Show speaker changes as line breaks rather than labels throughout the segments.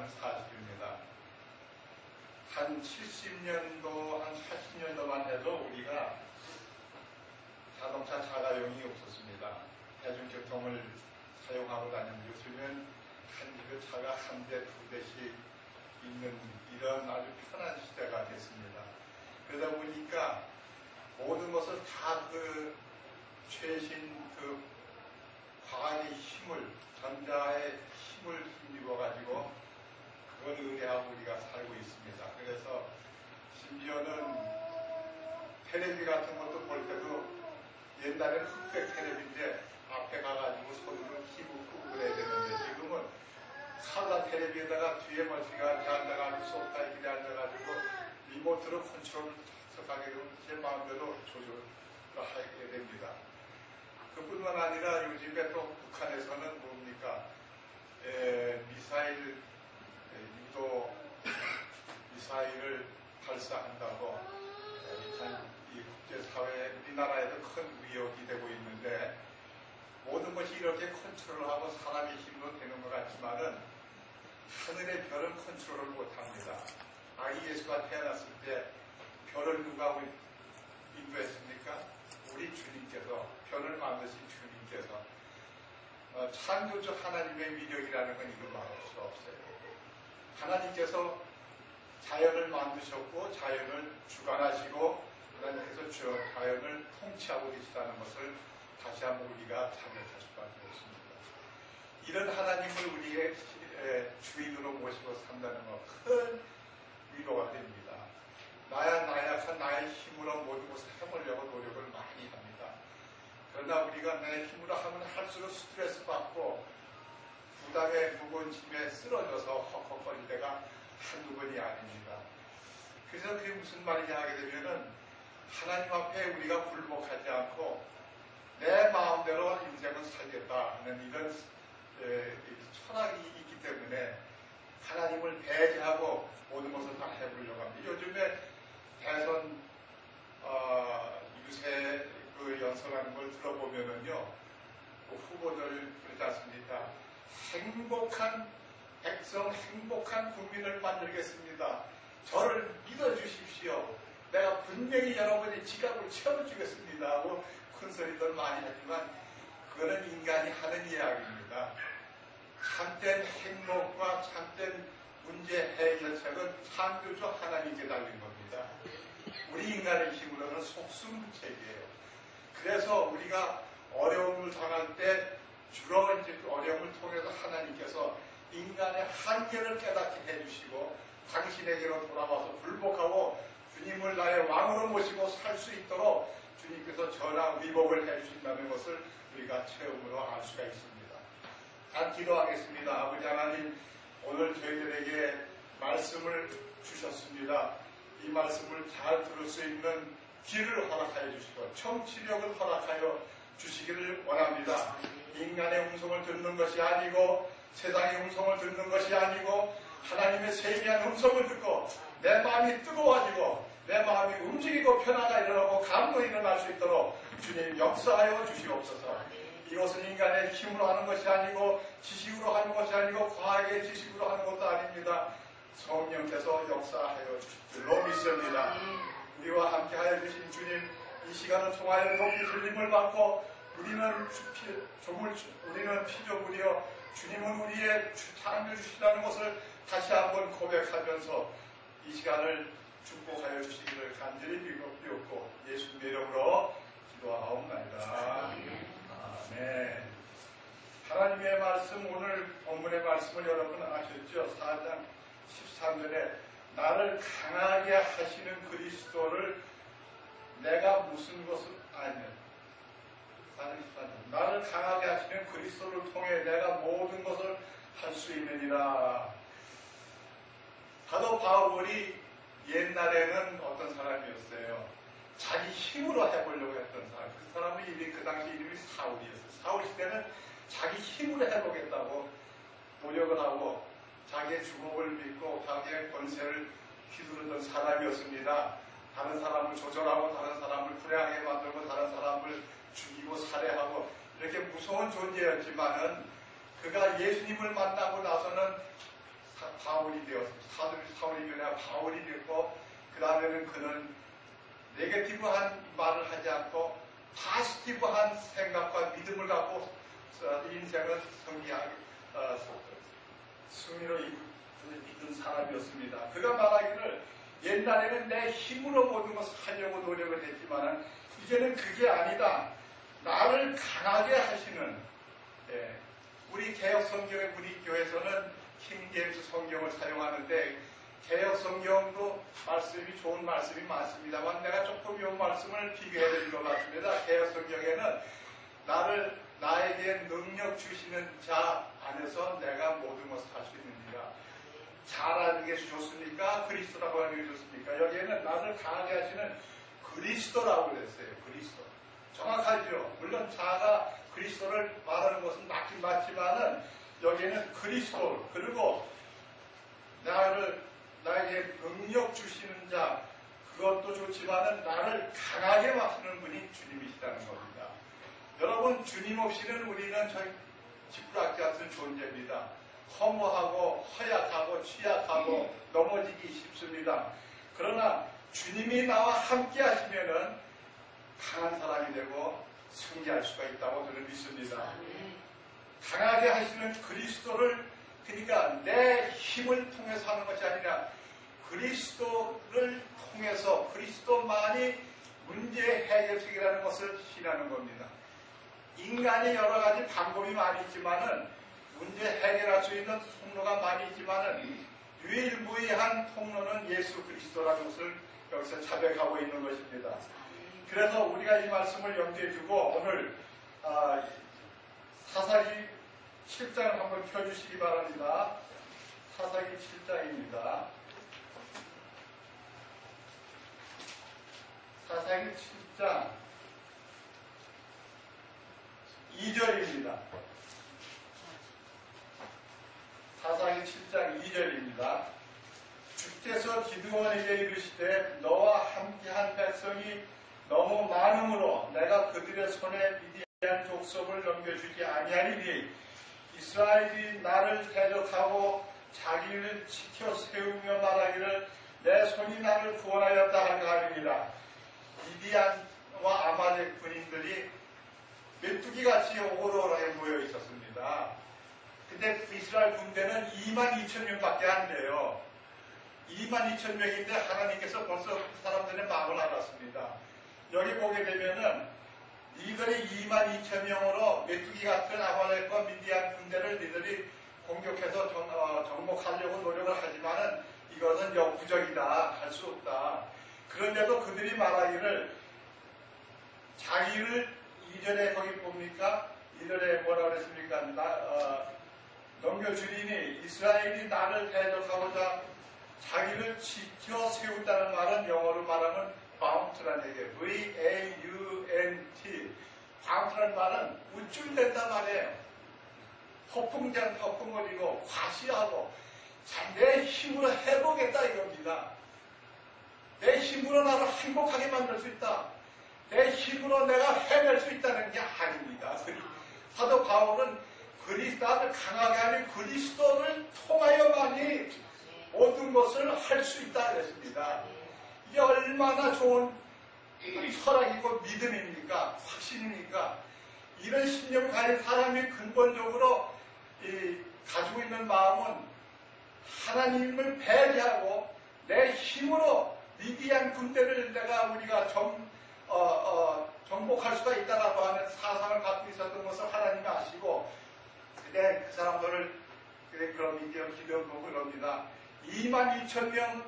있다는 사실입니다. 한 70년도, 한 80년도만 해도 우리가 자동차 자가용이 없었습니다. 대중교통을 사용하고 다니는 요즘은 한 차가 한 대, 두 대씩 있는 이런 아주 편한 시대가 됐습니다. 그러다 보니까 모든 것을 다 최신 과학의 힘을, 전자의 힘을 힘입어가지고 그걸 의뢰하고 우리가 살고 있습니다. 그래서 심지어는 텔레비 같은 것도 볼 때도 옛날에는 흑백 텔레비인데 앞에 가가지고 손으로 힘을 끄고 그래야 되는데 지금은 칼라 텔레비에다가 뒤에 멀티가 앉아가지고 소파에 기대 앉아가지고 리모트로 컨트롤을 하게 되면 제 마음대로 조절을 하게 됩니다. 그뿐만 아니라 요즘에 또 북한에서는 뭡니까? 미사일, 유도 미사일을 발사한다고 참 이 국제사회에 우리나라에도 큰 위협이 되고 있는데 모든 것이 이렇게 컨트롤하고 사람의 힘으로 되는 것 같지만은 하늘의 별은 컨트롤을 못합니다. 아기 예수가 태어났을 때 별을 누가 인도했습니까? 우리 주님께서, 별을 만드신 주님께서. 창조주 하나님의 위력이라는 건 이걸 말할 수 없어요. 하나님께서 자연을 만드셨고 자연을 주관하시고 하나님께서 자연을 통치하고 계시다는 것을 다시 한번 우리가 자각할 수밖에 없습니다. 이런 하나님을 우리의 주인으로 모시고 산다는 것 큰 위로가 됩니다. 나약한 나의 힘으로 모든 것을 해보려고 노력을 많이 합니다. 그러나 우리가 내 힘으로 하면 할수록 스트레스 받고 부담에 무거운 짐에 쓰러져서 헉헉거릴 때가 한두 번이 아닙니다. 그래서 그게 무슨 말이냐 하게 되면은 하나님 앞에 우리가 굴복하지 않고 내 마음대로 인생을 살겠다 하는 이런 철학이 있기 때문에 하나님을 배제하고 모든 것을 다 해보려고 합니다. 요즘에 대선 유세 연설하는 걸 들어보면은요, 후보들 그러지 않습니까? 행복한 백성, 행복한 국민을 만들겠습니다. 저를 믿어주십시오. 내가 분명히 여러분의 지갑을 채워주겠습니다 하고 큰 소리들 많이 하지만 그거는 인간이 하는 이야기입니다. 참된 행복과 참된 문제 해결책은 창조주 하나님께 달린 겁니다. 우리 인간의 힘으로는 속수무책이에요. 그래서 우리가 어려움을 당할 때 주로 이제 어려움을 통해서 하나님께서 인간의 한계를 깨닫게 해주시고 당신에게로 돌아와서 굴복하고 주님을 나의 왕으로 모시고 살 수 있도록 주님께서 전화 위복을 해주신다는 것을 우리가 체험으로 알 수가 있습니다. 단 기도하겠습니다. 아버지 하나님, 오늘 저희들에게 말씀을 주셨습니다. 이 말씀을 잘 들을 수 있는 귀를 허락하여 주시고 청취력을 허락하여 주시기를 원합니다. 인간의 음성을 듣는 것이 아니고 세상의 음성을 듣는 것이 아니고 하나님의 세미한 음성을 듣고 내 마음이 뜨거워지고 내 마음이 움직이고 변화가 일어나고 감동이 일어날 수 있도록 주님 역사하여 주시옵소서. 이것은 인간의 힘으로 하는 것이 아니고 지식으로 하는 것이 아니고 과학의 지식으로 하는 것도 아닙니다. 성령께서 역사하여 주실 줄로 믿습니다. 우리와 함께 하여 주신 주님, 이 시간을 통하여 높이 들림을 받고 우리는 피조물이여 주님은 우리의 창조주시라는 것을 다시 한번 고백하면서 이 시간을 축복하여 주시기를 간절히 비옵고 예수님의 이름으로 기도하옵나이다. 아멘. 하나님의 말씀, 오늘 본문의 말씀을 여러분 아셨죠? 4장 13절에 나를 강하게 하시는 그리스도를 내가 무슨 것을 아냐. 나를 강하게 하시는 그리스도를 통해 내가 모든 것을 할 수 있느니라. 사도 바울이 옛날에는 어떤 사람이었어요? 자기 힘으로 해보려고 했던 사람. 그 사람의 이름이 그 당시 이름이 사울이었어요. 사울 시대는 자기 힘으로 해보겠다고 노력을 하고 자기의 주먹을 믿고 자기의 권세를 휘두르던 사람이었습니다. 다른 사람을 조절하고 다른 사람을 불행하게 만들고 다른 사람을 죽이고 살해하고 이렇게 무서운 존재였지만은 그가 예수님을 만나고 나서는 바울이 되었습니다. 사울이 변해 바울이 되었고, 그 다음에는 그는 네게티브한 말을 하지 않고 파지티브한 생각과 믿음을 갖고 인생을 승리로 이끈 사람이었습니다. 그가 말하기를 옛날에는 내 힘으로 모든 것을 하려고 노력을 했지만 이제는 그게 아니다. 나를 강하게 하시는, 우리 개혁 성경의 우리 교회에서는 킹제임스 성경을 사용하는데 개혁 성경도 말씀이 좋은 말씀이 많습니다만 내가 조금 이 말씀을 비교해 드린 것 같습니다. 개혁 성경에는 나에게 능력 주시는 자 안에서 내가 모든 것을 할 수 있느니라. 자라는 게 좋습니까? 그리스도라고 하는 게 좋습니까? 여기에는 나를 강하게 하시는 그리스도라고 그랬어요. 그리스도. 정확하죠. 물론 자가 그리스도를 말하는 것은 맞긴 맞지만은 여기에는 그리스도, 그리고 나에게 능력 주시는 자, 그것도 좋지만은 나를 강하게 하시는 분이 주님이시다는 겁니다. 여러분, 주님 없이는 우리는 지푸라기 같은 존재입니다. 허무하고 허약하고 취약하고 넘어지기 쉽습니다. 그러나 주님이 나와 함께 하시면은 강한 사람이 되고 승리할 수가 있다고 저는 믿습니다. 강하게 하시는 그리스도를, 그러니까 내 힘을 통해서 하는 것이 아니라 그리스도를 통해서 그리스도만이 문제 해결책이라는 것을 신하는 겁니다. 인간이 여러 가지 방법이 많이 있지만은 문제 해결할 수 있는 통로가 많이 있지만은 유일무이한 통로는 예수 그리스도라는 것을 여기서 자백하고 있는 것입니다. 그래서 우리가 이 말씀을 염두에 두고 오늘 사사기 7장을 한번 펴주시기 바랍니다. 사사기 7장입니다. 사사기 7장 2절입니다. 사사기 7장 2절입니다. 주께서 기드온에게 이르시되 너와 함께한 백성이 너무 많으므로 내가 그들의 손에 미디안 족속을 넘겨주지 아니하리니 이스라엘이 나를 대적하고 자기를 지켜 세우며 말하기를 내 손이 나를 구원하였다 하리니라. 미디안과 아말렉 군인들이 메뚜기같이 오로라에 모여 있었습니다. 근데 이스라엘 군대는 22,000명밖에 안 돼요. 22,000명인데 하나님께서 벌써 그 사람들의 마음을 알았습니다. 여기 보게 되면은 이들이 22,000명으로 메뚜기 같은 아말렉과 미디안 군대를 이들이 공격해서 정복하려고 노력을 하지만은 이것은 역부족이다. 할 수 없다. 그런데도 그들이 말하기를 자기를 2절에 거기 봅니까? 2절에 뭐라 그랬습니까? 넘겨주리니 이스라엘이 나를 대적하고자 자기를 지켜 세운다는 말은 영어로 말하면 바운트라는 얘기예요. V-A-U-N-T. 바운트라는 말은 우쭐댄단 말이에요. 허풍거리고 과시하고 내 힘으로 해보겠다 이겁니다. 내 힘으로 나를 행복하게 만들 수 있다. 내 힘으로 내가 해낼 수 있다는 게 아닙니다. 사도 바울은 나를 강하게 하는 그리스도를 통하여만이 모든 것을 할 수 있다 그랬습니다. 이게 얼마나 좋은 철학이고 믿음입니까? 확신입니까? 이런 신념을 가진 사람이 근본적으로 가지고 있는 마음은 하나님을 배제하고 내 힘으로 미디안 군대를 우리가 정복할 수가 있다라고 하는 사상을 갖고 있었던 것을 하나님이 아시고, 근데 그 사람들을 그런 미디안 기도를 보고 그럽니다. 22,000명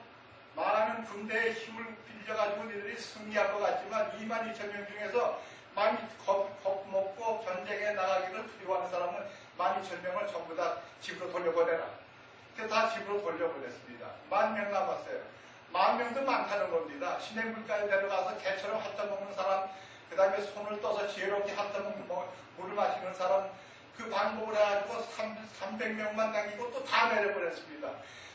많은 군대의 힘을 빌려가지고 너희들이 승리할 것 같지만 22,000명 중에서 많이 겁먹고 전쟁에 나가기를 두려워하는 사람은 12,000명을 전부 다 집으로 돌려보내라. 그래서 다 집으로 돌려보냈습니다. 10,000명 남았어요. 10,000명도 많다는 겁니다. 시냇물가에 내려가서 개처럼 핥아먹는 사람, 그 다음에 손을 떠서 지혜롭게 핥아먹는 물을 마시는 사람, 그 방법을 해가지고 300명만 남기고 또 다 내려보냈습니다.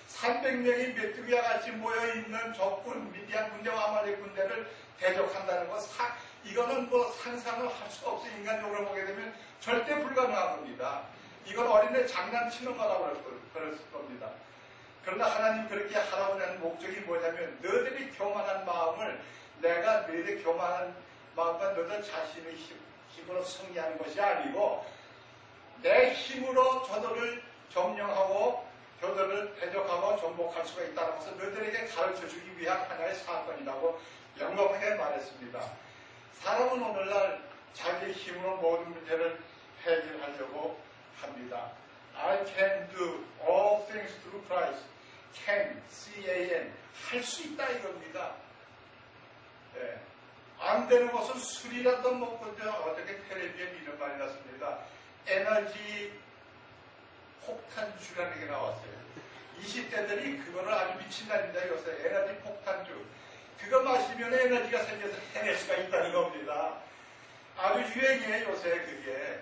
300명이 메뚜기와 같이 모여있는 적군, 미디안 군대와 아말렉 군대를 대적한다는 것, 이거는 상상을 할 수가 없어요. 인간적으로 보게 되면 절대 불가능한 겁니다. 이건 어린애 장난치는 거라고 그랬을 겁니다. 그러나 하나님 그렇게 하라고 하는 목적이 뭐냐면 너희들이 교만한 마음을 내가 너희들의 교만한 마음과 너희들 자신의 힘으로 승리하는 것이 아니고 내 힘으로 저들을 점령하고 저들을 대적하고 정복할 수가 있다는 것을 너희들에게 가르쳐주기 위한 하나의 사건이라고 명확하게 말했습니다. 사람은 오늘날 자기의 힘으로 모든 문제를 해결하려고 합니다. I can do all things through Christ. can, C-A-N, 할 수 있다 이겁니다. 예. 안 되는 것은 술이라도 먹고 어떻게 텔레비에 이런 말이 났습니다. 에너지 폭탄주라는 게 나왔어요. 20대들이 그거를 아주 미친다입니다. 요새 에너지 폭탄주. 그거 마시면 에너지가 생겨서 해낼 수가 있다는 겁니다. 아주 유행이에요 요새 그게.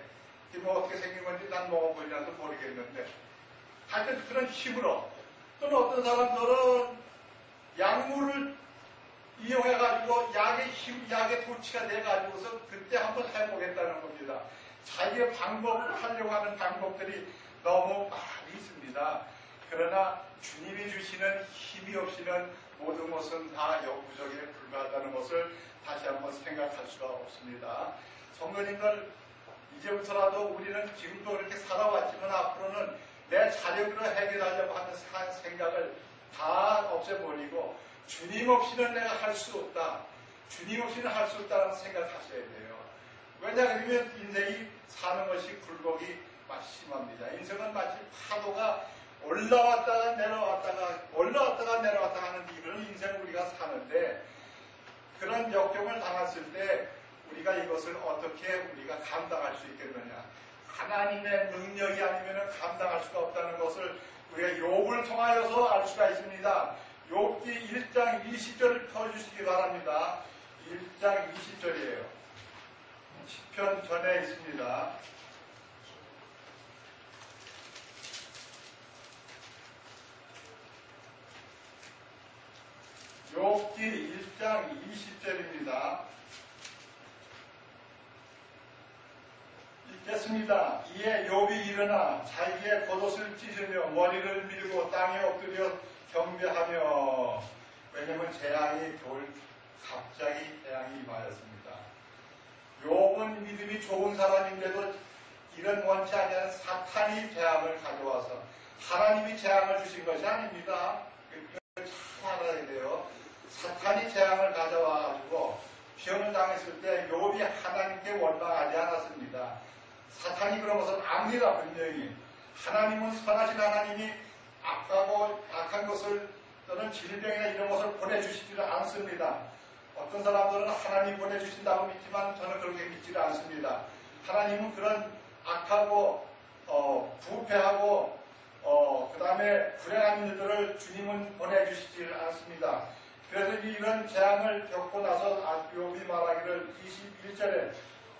뭐 어떻게 생긴 건지 난 먹어보지라도 모르겠는데 하여튼 그런 힘으로 또는 어떤 사람들은 약물을 이용해가지고 약의 힘, 약의 도취가 돼가지고서 그때 한번 해보겠다는 겁니다. 자기의 방법을 하려고 하는 방법들이 너무 많이 있습니다. 그러나 주님이 주시는 힘이 없이는 모든 것은 다 역부족에 불과하다는 것을 다시 한번 생각할 수가 없습니다. 성도님들 이제부터라도 우리는 지금도 이렇게 살아왔지만 앞으로는 내 자력으로 해결하려고 하는 생각을 다 없애버리고 주님 없이는 내가 할 수 없다. 주님 없이는 할 수 없다는 생각하셔야 돼요. 왜냐하면 인생이 사는 것이 굴곡이 심합니다. 인생은 마치 파도가 올라왔다가 내려왔다가 하는 이런 인생을 우리가 사는데 그런 역경을 당했을 때 우리가 이것을 어떻게 우리가 감당할 수 있겠느냐. 하나님의 능력이 아니면 감당할 수가 없다는 것을 우리가 욥을 통하여서 알 수가 있습니다. 욥기 1장 20절을 펴주시기 바랍니다. 1장 20절이에요. 시편 전에 있습니다. 욥기 1장 20절입니다. 읽겠습니다. 이에 욥이 일어나 자기의 겉옷을 찢으며 머리를 밀고 땅에 엎드려 경배하며 왜냐하면 재앙이 갑자기 재앙이 임하였습니다. 욥은 믿음이 좋은 사람인데도 이런 원치 않는 사탄이 재앙을 가져와서 하나님이 재앙을 주신 것이 아닙니다. 잘 알아야 돼요. 사탄이 재앙을 가져와가지고 병을 당했을 때 욥이 하나님께 원망하지 않았습니다. 사탄이 그런 것은 압니다. 분명히 하나님은 선하신 하나님이 악한 것을 또는 질병이나 이런 것을 보내주시지를 않습니다. 어떤 사람들은 하나님 보내주신다고 믿지만 저는 그렇게 믿지를 않습니다. 하나님은 그런 악하고 부패하고 그 다음에 불행한 일들을 주님은 보내주시지를 않습니다. 그래서 이런 재앙을 겪고 나서 욥이 말하기를 21절에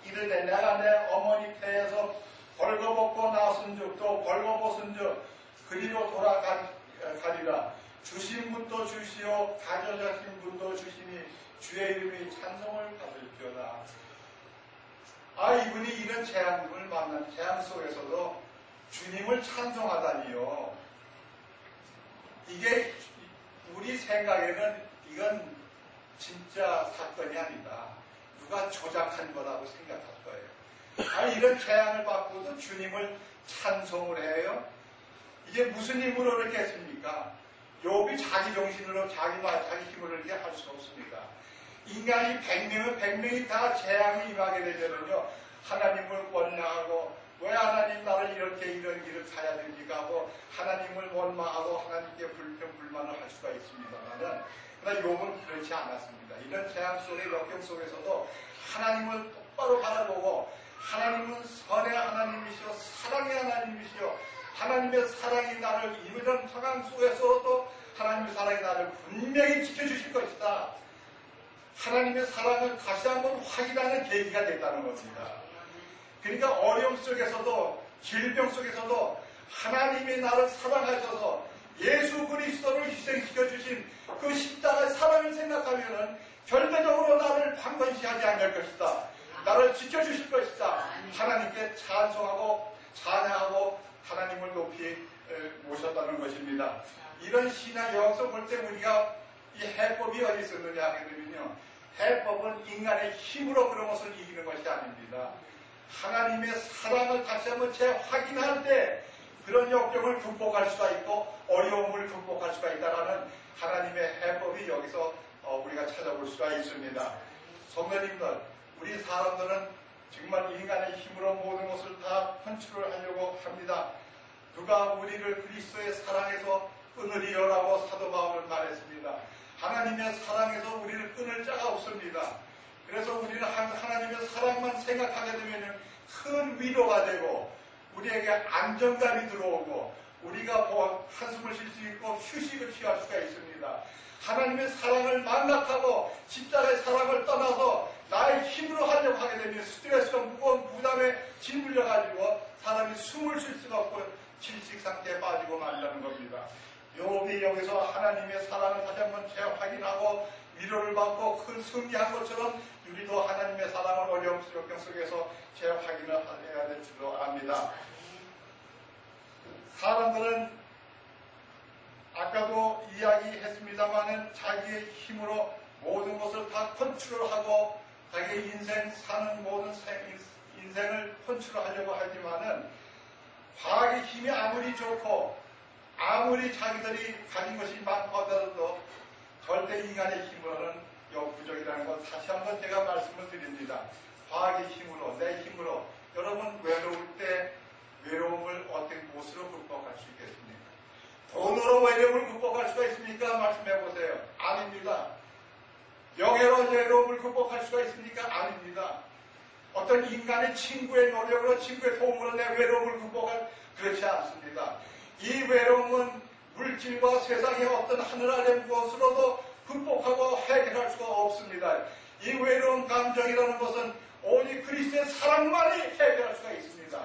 이르되 내가 내 어머니 태에서 벌거벗고 나왔은즉 또 벌거벗은즉 그리로 돌아가리라. 주신 분도 주시오 가져가신 분도 주시니 주의 이름이 찬송을 받을지어다. 이분이 이런 재앙을 만난 재앙 속에서도 주님을 찬송하다니요. 이게 우리 생각에는 이건 진짜 사건이 아니다. 누가 조작한 거라고 생각할 거예요. 이런 재앙을 받고도 주님을 찬송을 해요? 이게 무슨 힘으로 이렇게 했습니까? 욥이 자기 정신으로 자기 힘으로 이렇게 할 수 없습니다. 인간이 100명이 다 재앙이 임하게 되면요 하나님을 원망하고 왜 하나님 나를 이렇게 이런 길을 가야 됩니까 하고 하나님을 원망하고 하나님께 불평불만을 할 수가 있습니다만 그러나 욥은 그렇지 않았습니다. 이런 재앙 속의 역경 속에서도 하나님을 똑바로 바라보고 하나님은 선의 하나님이시오 사랑의 하나님이시오 하나님의 사랑이 나를 이런 상황 속에서도 하나님의 사랑이 나를 분명히 지켜주실 것이다. 하나님의 사랑을 다시 한번 확인하는 계기가 됐다는 겁니다. 그러니까 어려움 속에서도 질병 속에서도 하나님이 나를 사랑하셔서 예수 그리스도를 희생시켜 주신 그 십자가의 사랑을 생각하면은 절대적으로 나를 방관시하지 않을 것이다. 나를 지켜주실 것이다. 하나님께 찬송하고 찬양하고 하나님을 높이 모셨다는 것입니다. 이런 신앙 여기서 볼 때 우리가 이 해법이 어디 있었느냐 하게 되면요, 해법은 인간의 힘으로 그런 것을 이기는 것이 아닙니다. 하나님의 사랑을 다시 한번 재확인할 때 그런 역경을 극복할 수가 있고 어려움을 극복할 수가 있다는 하나님의 해법이 여기서 우리가 찾아볼 수가 있습니다. 성도님들, 우리 사람들은 정말 인간의 힘으로 모든 것을 다 컨트롤 하려고 합니다. 누가 우리를 그리스도의 사랑에서 끊으리요라고 사도 바울은 말했습니다. 하나님의 사랑에서 우리를 끊을 자가 없습니다. 그래서 우리는 하나님의 사랑만 생각하게 되면 큰 위로가 되고 우리에게 안정감이 들어오고 우리가 한숨을 쉴 수 있고 휴식을 취할 수가 있습니다. 하나님의 사랑을 망각하고 십자가의 사랑을 떠나서 나의 힘으로 하려고 하게 되면 스트레스가 무거운 부담에 짓눌려가지고 사람이 숨을 쉴 수가 없고 질식 상태에 빠지고 말라는 겁니다. 욥이 여기서 하나님의 사랑을 다시 한번 재확인하고 위로를 받고 큰 승리한 것처럼 우리도 하나님의 사랑을 어려움 역경 속에서 재확인을 해야 될 줄로 압니다. 사람들은 아까도 이야기했습니다마는 자기의 힘으로 모든 것을 다 컨트롤하고 자기의 인생 사는 모든 인생을 컨트롤하려고 하지만은 과학의 힘이 아무리 좋고 아무리 자기들이 가진 것이 많고 하더라도 절대 인간의 힘으로는 역부족이라는 것 다시 한번 제가 말씀을 드립니다. 과학의 힘으로, 내 힘으로 여러분 외로울 때 외로움을 어떤 무엇으로 극복할 수 있겠습니까? 돈으로 외로움을 극복할 수가 있습니까? 말씀해 보세요. 아닙니다. 명예로 외로움을 극복할 수가 있습니까? 아닙니다. 어떤 인간의 친구의 노력으로 친구의 도움으로 내 외로움을 극복할 그렇지 않습니다. 이 외로움은 물질과 세상의 어떤 하늘 아래 무엇으로도 극복하고 해결할 수가 없습니다. 이 외로운 감정이라는 것은 오직 그리스도의 사랑만이 해결할 수가 있습니다.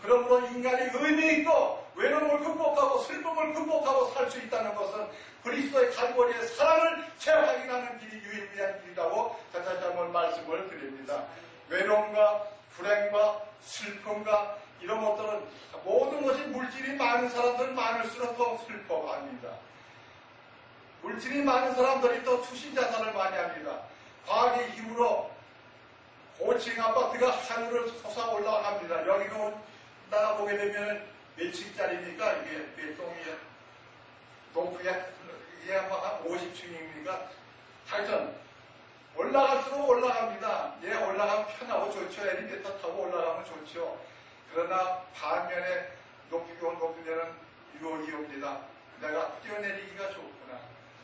그러므로 인간이 의미 있고 외로움을 극복하고 슬픔을 극복하고 살 수 있다는 것은 그리스도의 갈보리의 사랑을 재확인하는 길이 유일무이한 길이라고 다시 한번 말씀을 드립니다. 외로움과 불행과 슬픔과 이런 것들은 모든 것이 물질이 많은 사람들은 많을수록 더 슬퍼합니다. 물질이 많은 사람들이 또 투신자산을 많이 합니다. 과학의 힘으로 고층 아파트가 하늘을 솟아 올라갑니다. 여기가 나가보게 되면 몇 층짜리입니까? 이게 몇 동이에요? 높이가 이게 한 50층입니까? 하여튼 올라갈수록 올라갑니다. 예, 올라가면 편하고 좋죠. 엘리베이터 타고 올라가면 좋죠. 그러나 반면에 높이가 높으면 유혹이 옵니다. 내가 뛰어내리기가 좋구나.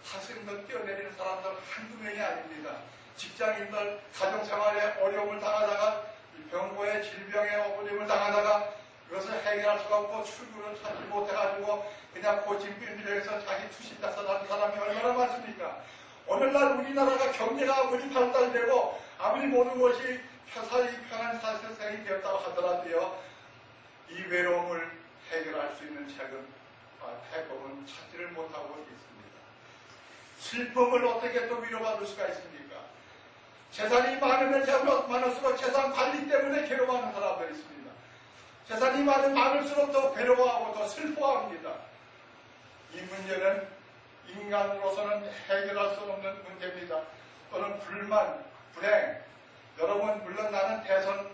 학생들 뛰어내리는 사람들 한두 명이 아닙니다. 직장인들 가정생활에 어려움을 당하다가 병고에 질병에 어려움을 당하다가 그것을 해결할 수가 없고 출구를 찾지 못해가지고 그냥 고집빌려해서 자기 투신자산하는 사람이 얼마나 많습니까? 오늘날 우리나라가 경제가 아무리 발달되고 아무리 모든 것이 사이 편한 세상이 되었다고 하더라도요, 이 외로움을 해결할 수 있는 해법은 찾지를 못하고 있습니다. 슬픔을 어떻게 또 위로받을 수가 있습니까? 재산이 많으면 많을수록 재산 관리 때문에 괴로워하는 사람들이 있습니다. 재산이 많을수록 더 괴로워하고 더 슬퍼합니다. 이 문제는 인간으로서는 해결할 수 없는 문제입니다. 또는 불만, 불행. 여러분, 물론 나는 대선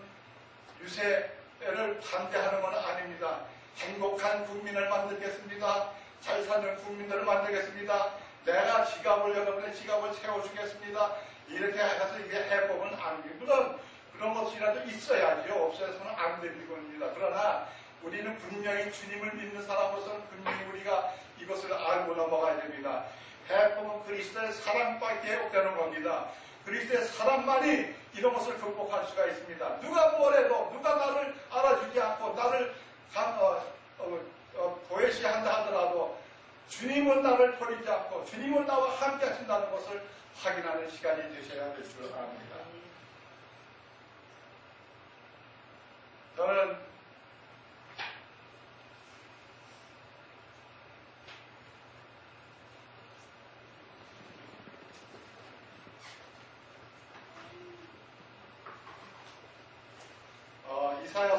유세를 반대하는 건 아닙니다. 행복한 국민을 만들겠습니다. 잘 사는 국민들을 만들겠습니다. 내가 여러분의 지갑을 채워주겠습니다. 이렇게 해서 이게 해법은 아닙니다. 물론 그런 것이라도 있어야죠. 없어서는 안 되는 겁니다. 그러나 우리는 분명히 주님을 믿는 사람으로서는 분명히 우리가 이것을 알고 넘어가야 됩니다. 해법은 그리스도의 사랑밖에 없다는 겁니다. 그리스도의 사랑만이 이런 것을 극복할 수가 있습니다. 누가 뭐래도 누가 나를 알아주지 않고 나를 도외시한다 하더라도 주님은 나를 버리지 않고 주님은 나와 함께 하신다는 것을 확인하는 시간이 되셔야 될 줄 압니다. 저는 이사야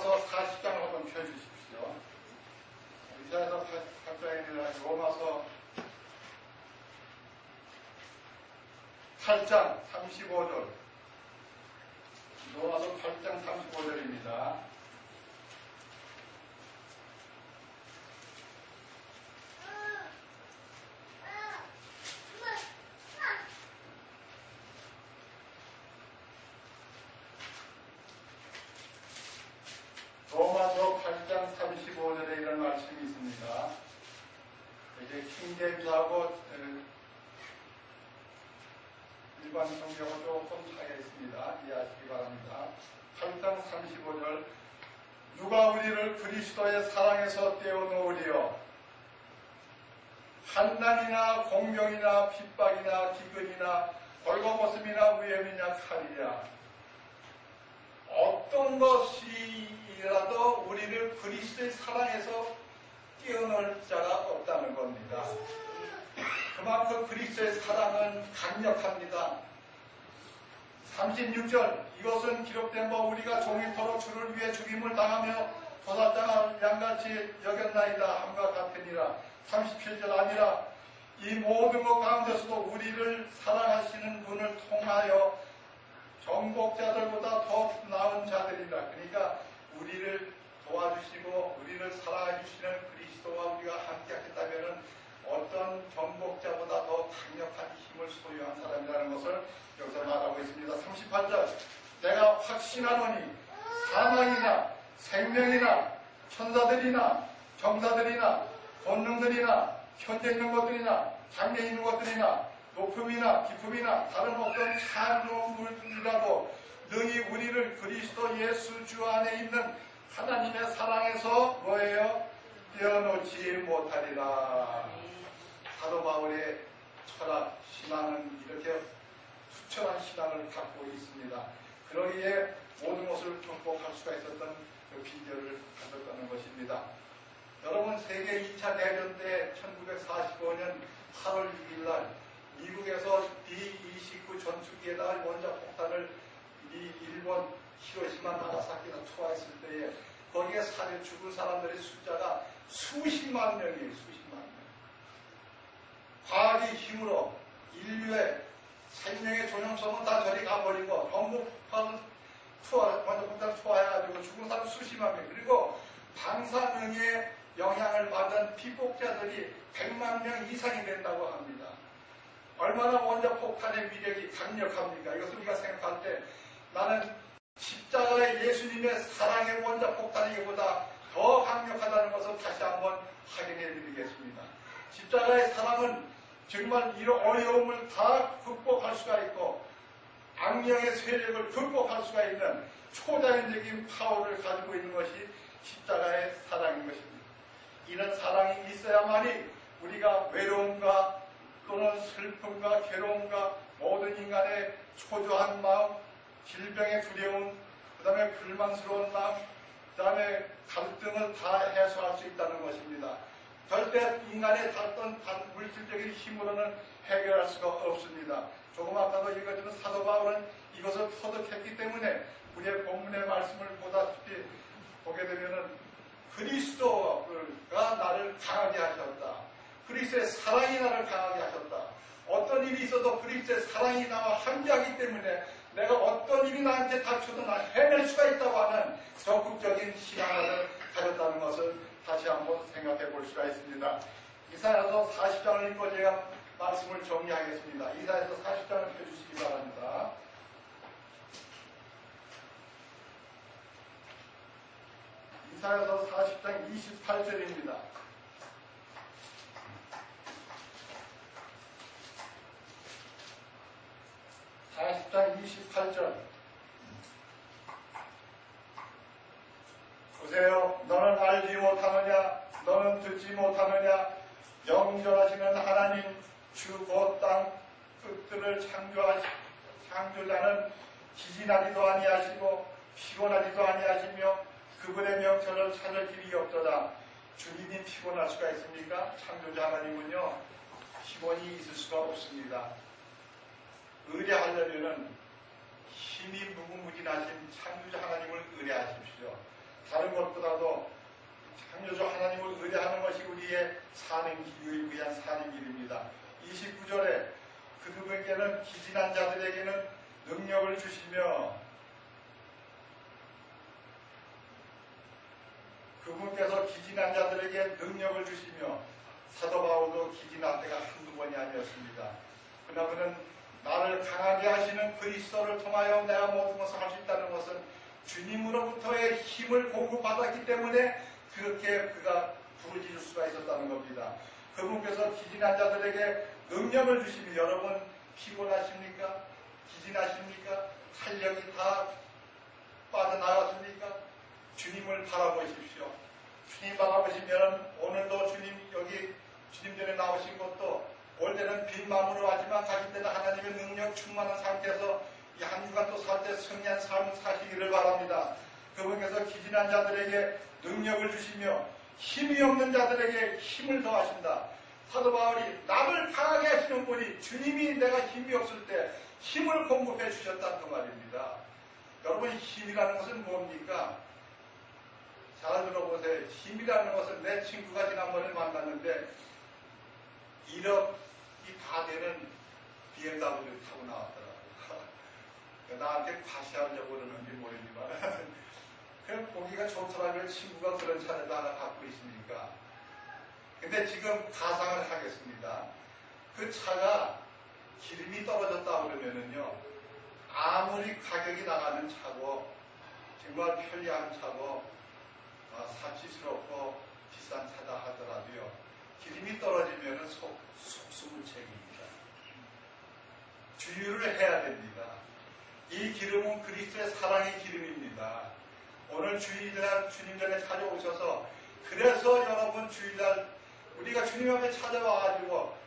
이사야서 8장이나 로마서 8장 35절, 로마서 8장 35절입니다. 로마서 8장 35절에 이런 말씀이 있습니다. 이제 킹제임스하고 일반 성경은 조금 차이가 있습니다. 이해하시기 바랍니다. 8장 35절, 누가 우리를 그리스도의 사랑에서 떼어놓으리요? 환난이나 공경이나 핍박이나 기근이나 벌거벗음이나 위험이냐 칼이냐. 어떤 것이라도 우리를 그리스도의 사랑에서 떼어놓을 자가 없다는 겁니다. 그만큼 그리스도의 사랑은 강력합니다. 36절, 이것은 기록된 바 우리가 종일토록 주를 위해 죽임을 당하며 도살장을 양같이 여겼나이다 함과 같으니라. 37절, 아니라 이 모든 것 가운데서도 우리를 사랑하시는 분을 통하여 정복자들보다 더 나은 자들이라. 그러니까 우리를 도와주시고 우리를 사랑해 주시는 그리스도와 우리가 함께 하겠다면 어떤 정복자보다 더 강력한 힘을 소유한 사람이라는 것을 여기서 말하고 있습니다. 38절, 내가 확신하노니 사망이나 생명이나 천사들이나 정사들이나 권능들이나 현재 있는 것들이나 장래 있는 것들이나 높음이나 깊음이나 다른 어떤 찬송물이라도 능히 우리를 그리스도 예수 주 안에 있는 하나님의 사랑에서 뭐예요? 떼어놓지 못하리라. 사도 바울의 철학, 신앙은 이렇게 수천한 신앙을 갖고 있습니다. 그러기에 모든 것을 극복할 수가 있었던 그 비결을 가졌다는 것입니다. 여러분, 세계 2차 대전 때 1945년 8월 6일 날 미국에서 B-29 전투기에다가 원자폭탄을 일본 히로시마 나가사키나 투하했을 때에 거기에 죽은 사람들의 숫자가 수십만 명이에요. 수십만 명. 과학의 힘으로 인류의 생명의 존엄성은 다 저리 가버리고 전부 원자폭탄 투하해가지고 죽은 사람 수십만 명, 그리고 방사능의 영향을 받은 피폭자들이 100만 명 이상이 된다고 합니다. 얼마나 원자폭탄의 위력이 강력합니까? 이것을 우리가 생각할 때 나는 십자가의 예수님의 사랑의 원자폭탄이기보다 더 강력하다는 것을 다시 한번 확인해 드리겠습니다. 십자가의 사랑은 정말 이런 어려움을 다 극복할 수가 있고 악령의 세력을 극복할 수가 있는 초자연적인 파워를 가지고 있는 것이 십자가의 사랑인 것입니다. 이런 사랑이 있어야만이 우리가 외로움과 또는 슬픔과 괴로움과 모든 인간의 초조한 마음, 질병의 두려움, 그 다음에 불만스러운 마음, 그 다음에 갈등을 다 해소할 수 있다는 것입니다. 절대 인간의 어떤 물질적인 힘으로는 해결할 수가 없습니다. 조금 아까도 읽었지만 사도 바울은 이것을 터득했기 때문에 우리의 본문의 말씀을 보게 되면은 그리스도가 나를 강하게 하셨다. 그리스도의 사랑이 나를 강하게 하셨다. 어떤 일이 있어도 그리스도의 사랑이 나와 함께하기 때문에 내가 어떤 일이 나한테 닥쳐도 나 해낼 수가 있다고 하는 적극적인 신앙을 가졌다는 것을 다시 한번 생각해 볼 수가 있습니다. 이사야서 40장을 읽고 제가 말씀을 정리하겠습니다. 이사야서 40장을 펴주시기 바랍니다. 이사야서 40장 28절입니다. (40장 28절) 보세요. 너는 알지 못하느냐? 너는 듣지 못하느냐? 영존하시는 하나님 주 곧 땅 끝들을 창조자는 기진하지도 아니하시고 피곤하지도 아니하시며 그분의 명철을 찾을 길이 없도다. 주님이 피곤할 수가 있습니까? 창조자 하나님은요, 피곤이 있을 수가 없습니다. 의뢰하려면은 힘이 무궁무진하신 창조자 하나님을 의뢰하십시오. 다른 것보다도 창조주 하나님을 의뢰하는 것이 우리의 사는 길이 위한 사는 길입니다. 29절에 그들에게는 기진한 자들에게는 능력을 주시며 그분께서 기진한 자들에게 능력을 주시며 사도 바울도 기진할 때가 한두 번이 아니었습니다. 그러나 그는 나를 강하게 하시는 그리스도를 통하여 내가 모든 것을 할 수 있다는 것은 주님으로부터의 힘을 공급받았기 때문에 그렇게 그가 부르짖을 수가 있었다는 겁니다. 그분께서 기진한 자들에게 능력을 주시며 여러분 피곤하십니까? 기진하십니까? 탄력이 다 빠져나갔습니까? 주님을 바라보십시오. 주님 바라보시면 오늘도 주님 여기 주님 전에 나오신 것도 올 때는 빈 마음으로 하지만 가실 때는 하나님의 능력 충만한 상태에서 이 한 주간 또 살 때 승리한 삶을 사시기를 바랍니다. 그분께서 기진한 자들에게 능력을 주시며 힘이 없는 자들에게 힘을 더하신다. 사도 바울이 나를 강하게 하시는 분이 주님이 내가 힘이 없을 때 힘을 공급해 주셨다는 그 말입니다. 여러분 힘이라는 것은 뭡니까? 잘 들어보세요. 힘이라는 것은 내 친구가 지난번에 만났는데 1억이 다 되는 BMW를 타고 나왔더라고요. 나한테 과시하려고 그러는지 모르지만 그냥 보기가 좋더라고요. 친구가 그런 차를 하나 갖고 있으니까. 근데 지금 가상을 하겠습니다. 그 차가 기름이 떨어졌다 그러면은요, 아무리 가격이 나가는 차고 정말 편리한 차고 사치스럽고 비싼 차다 하더라도요, 기름이 떨어지면은 속수무책입니다. 주유를 해야 됩니다. 이 기름은 그리스도의 사랑의 기름입니다. 오늘 주일날 주님 전에 찾아오셔서 그래서 여러분 주일날 우리가 주님 앞에 찾아와가지고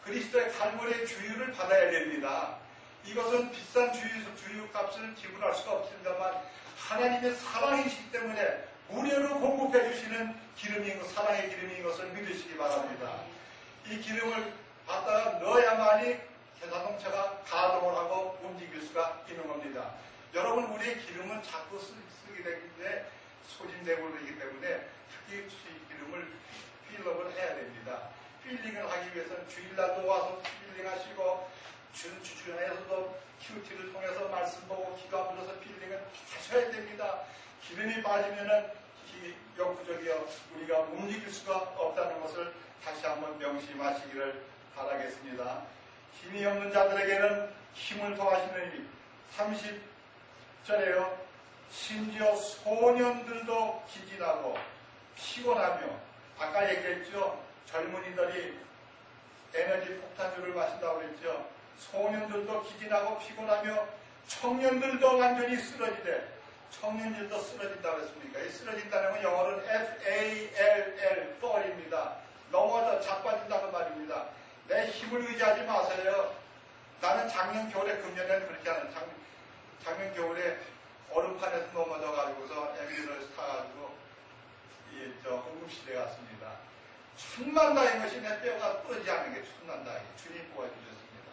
그리스도의 갈보리의 주유를 받아야 됩니다. 이것은 비싼 주유값을 지불할 수가 없습니다만 하나님의 사랑이시기 때문에 무료로 공급해 주시는 기름인 것, 사랑의 기름인 것을 믿으시기 바랍니다. 이 기름을 받다가 넣어야만이 자동차가 가동을 하고 움직일 수가 있는 겁니다. 여러분 우리의 기름은 자꾸 쓰게 되는데 소진되고 되기 때문에 특히 이 기름을 필업을 해야 됩니다. 필링을 하기 위해서는 주일날도 와서 필링하시고 주중에서도 큐티를 통해서 말씀 보고 기도 앞에서 필링을 하셔야 됩니다. 기름이 빠지면은 역부족이여 우리가 움직일 수가 없다는 것을 다시 한번 명심하시기를 바라겠습니다. 힘이 없는 자들에게는 힘을 더하시는 30절에요. 심지어 소년들도 기진하고 피곤하며 아까 얘기했죠. 젊은이들이 에너지 폭탄주를 마신다고 그랬죠. 소년들도 기진하고 피곤하며 청년들도 완전히 쓰러지되 청년들도 쓰러진다고 했습니까? 이 쓰러진다는 건 영어로는 FALL, fall입니다. 넘어져 자빠진다는 말입니다. 내 힘을 의지하지 마세요. 나는 작년 겨울에 금년에는 그렇게 하는 작년 겨울에 얼음판에서 넘어져가지고서 앰뷸런스 타가지고 응급실에 갔습니다. 천만다인 것이 내 뼈가 부러지지 않는 게 천만다인 주님 뽑아주셨습니다.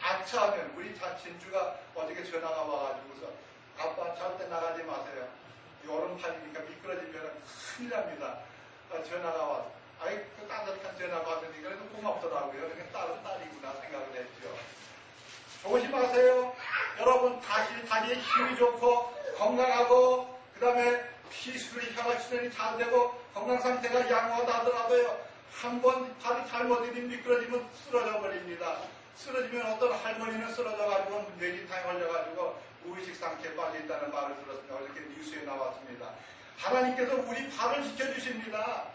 아차하면 우리 진주가 어저께 전화가 와가지고서 아빠 절대 나가지 마세요. 이 얼음판이니까 미끄러지면 큰일 납니다. 전화가 와서 아이 그 따뜻한 전화가 왔으니까 그래도 고맙더라고요. 딸이구나 생각을 했죠. 조심하세요. 여러분 다리에 힘이 좋고 건강하고 그 다음에 피수리 혈액순환이 잘 되고 건강 상태가 양호하다 하더라도요. 한번 발이 잘못되면 미끄러지면 쓰러져 버립니다. 쓰러지면 어떤 할머니는 쓰러져가지고 뇌진탕에 걸려가지고 무의식 상태에 빠져있다는 말을 들었습니다. 이렇게 뉴스에 나왔습니다. 하나님께서 우리 발을 지켜주십니다.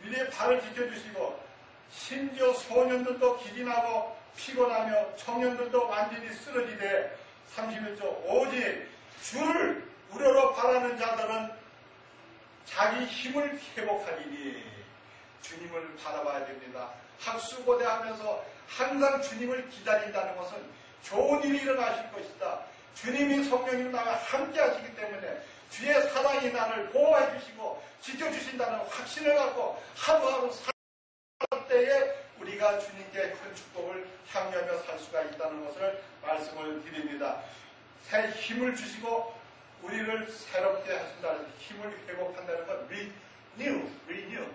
우리의 발을 지켜주시고 심지어 소년들도 기진하고 피곤하며 청년들도 완전히 쓰러지되 31절 오직 주를 우러러 바라는 자들은 자기 힘을 회복하리니 주님을 바라봐야 됩니다. 학수고대하면서 항상 주님을 기다린다는 것은 좋은 일이 일어나실 것이다. 주님이 성령님 나와 함께 하시기 때문에 주의 사랑이 나를 보호해 주시고 지켜주신다는 확신을 갖고 하루하루 살 때에 우리가 주님께 큰 축복을 향유하며 살 수가 있다는 것을 말씀을 드립니다. 새 힘을 주시고 우리를 새롭게 하신다는 힘을 회복한다는 것, renew.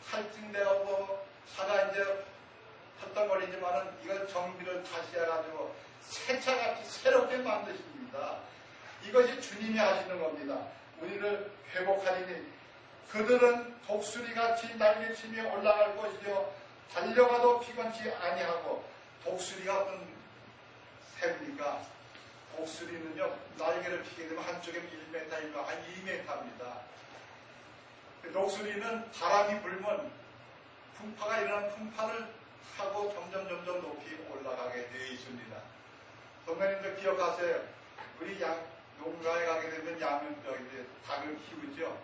탈증되고 차가 이제 헛덩거리지만은 이걸 정비를 다시 해가지고 새차같이 새롭게 만드십니다. 이것이 주님이 하시는 겁니다. 우리를 회복하리니 그들은 독수리같이 날개치며 올라갈 것이요 달려가도 피곤치 아니하고. 독수리가 어떤 새입니까? 독수리는요 날개를 피게 되면 한쪽에 1m이고 한 2m입니다. 독수리는 바람이 불면 풍파가 일어나는 풍파를 타고 점점 높이 올라가게 되어 있습니다. 동생님들 기억하세요. 우리 농가에 가게 되면 닭을 키우죠.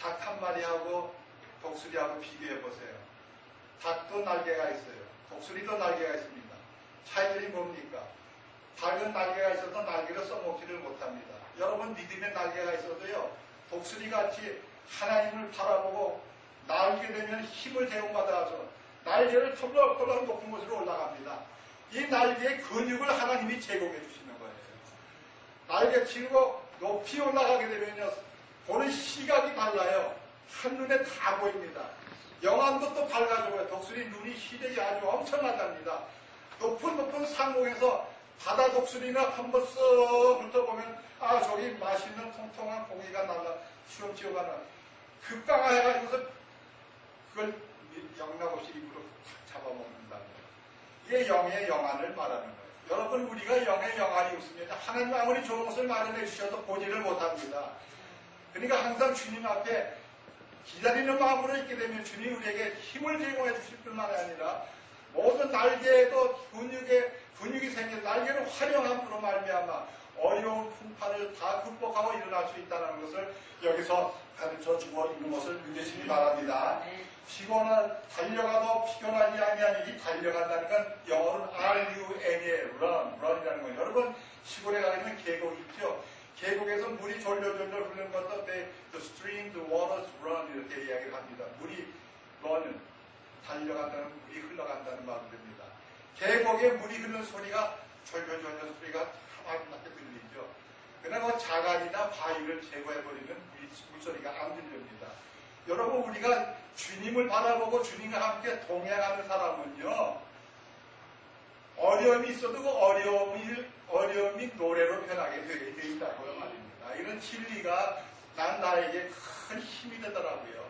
닭 한 마리하고 독수리하고 비교해 보세요. 닭도 날개가 있어요. 독수리도 날개가 있습니다. 차이들이 뭡니까? 닭은 날개가 있어도 날개를 써먹지를 못합니다. 여러분 믿음의 날개가 있어도요 독수리같이 하나님을 바라보고 날게 되면 힘을 제공받아서 날개를 털럭털럭 높은 곳으로 올라갑니다. 이 날개의 근육을 하나님이 제공해 주시는 거예요. 날개 치고 높이 올라가게 되면요 보는 시각이 달라요. 한눈에 다 보입니다. 영안도 또 밝아져요. 독수리 눈이 시력이 아주 엄청나답니다. 높은 상공에서 바다 독수리나 한번 쓱 훑어보면 아 저기 맛있는 통통한 고기가 날라 시험치고 가는 급강해가지고서 그걸 영락없이 입으로 잡아먹는다는 거예요. 이게 영의 영안을 말하는 거예요. 여러분 우리가 영의 영안이 없으면 하나님 아무리 좋은 것을 마련해 주셔도 보지를 못합니다. 그러니까 항상 주님 앞에 기다리는 마음으로 있게 되면 주님 우리에게 힘을 제공해 주실 뿐만 아니라 모든 날개에도 근육이 생겨 날개를 활용함으로 말미암아 어려운 풍파를 다 극복하고 일어날 수 있다는 것을 여기서 가르쳐주고 있는 것을 믿으시기 바랍니다. 피곤한 달려가도 피곤하지 아니하니 이 달려간다는 건 영어로는 RUN이에요. run이라는 거예요. 여러분 시골에 가면 계곡 있죠. 계곡에서 물이 졸졸졸 흐르는 것도 the stream, the waters run 이렇게 이야기를 합니다. 물이 run은 달려간다는 물이 흘러간다는 말이 됩니다. 계곡에 물이 흐르는 소리가 졸졸졸 소리가 아름답게 들리죠. 그러나 그 자갈이나 바위를 제거해버리는 물소리가 안 들립니다. 여러분 우리가 주님을 바라보고 주님과 함께 동행하는 사람은요 어려움이 있어도 그 어려움이 노래로 변하게 되어 있다고 말입니다. 이런 진리가 나에게 큰 힘이 되더라고요.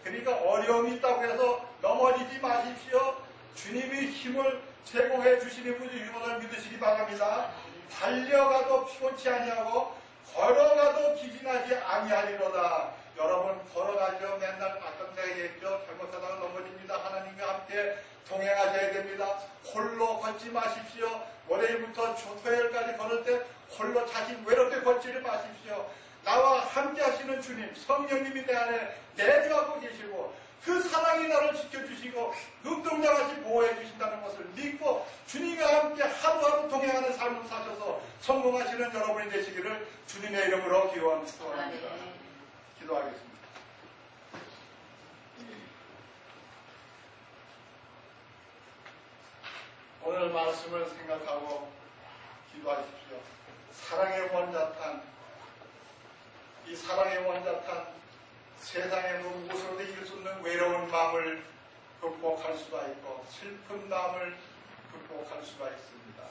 그러니까 어려움이 있다고 해서 넘어지지 마십시오. 주님이 힘을 제공해 주시는 분이 것을 믿으시기 바랍니다. 달려가도 피곤치 아니하고 걸어가도 기진하지 아니하리로다. 여러분 걸어가죠. 맨날 아까 제가 얘기했죠. 잘못하다가 넘어집니다. 하나님과 함께 동행하셔야 됩니다. 홀로 걷지 마십시오. 월요일부터 토요일까지 걸을 때 홀로 자신 외롭게 걷지를 마십시오. 나와 함께 하시는 주님 성령님이 내 안에 내주하고 계시고 그 사랑이 나를 지켜주시고 눈동자같이 보호해 주신다는 것을 믿고 주님과 함께 하루하루 동행하는 삶을 사셔서 성공하시는 여러분이 되시기를 주님의 이름으로 기원합니다. 기도하겠습니다. 오늘 말씀을 생각하고 기도하십시오. 사랑의 원자탄, 이 사랑의 원자탄 세상의 무엇으로도 이길 수 없는 외로운 마음을 극복할 수가 있고 슬픈 마음을 극복할 수가 있습니다.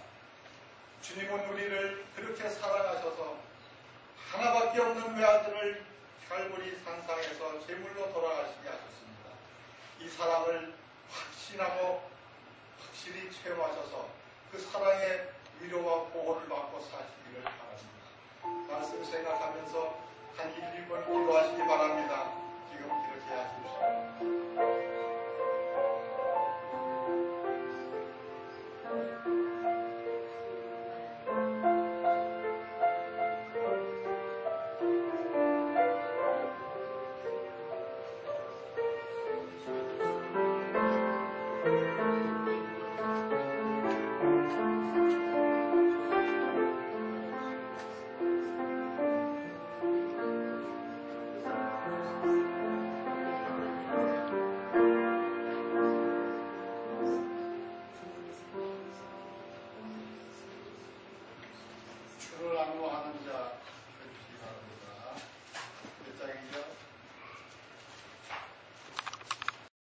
주님은 우리를 그렇게 사랑하셔서 하나밖에 없는 외아들을 갈보리 산상에서 제물로 돌아가시게 하셨습니다. 이 사랑을 확신하고 확실히 체험하셔서 그 사랑의 위로와 보호를 받고 사시기를 바랍니다. 말씀 생각하면서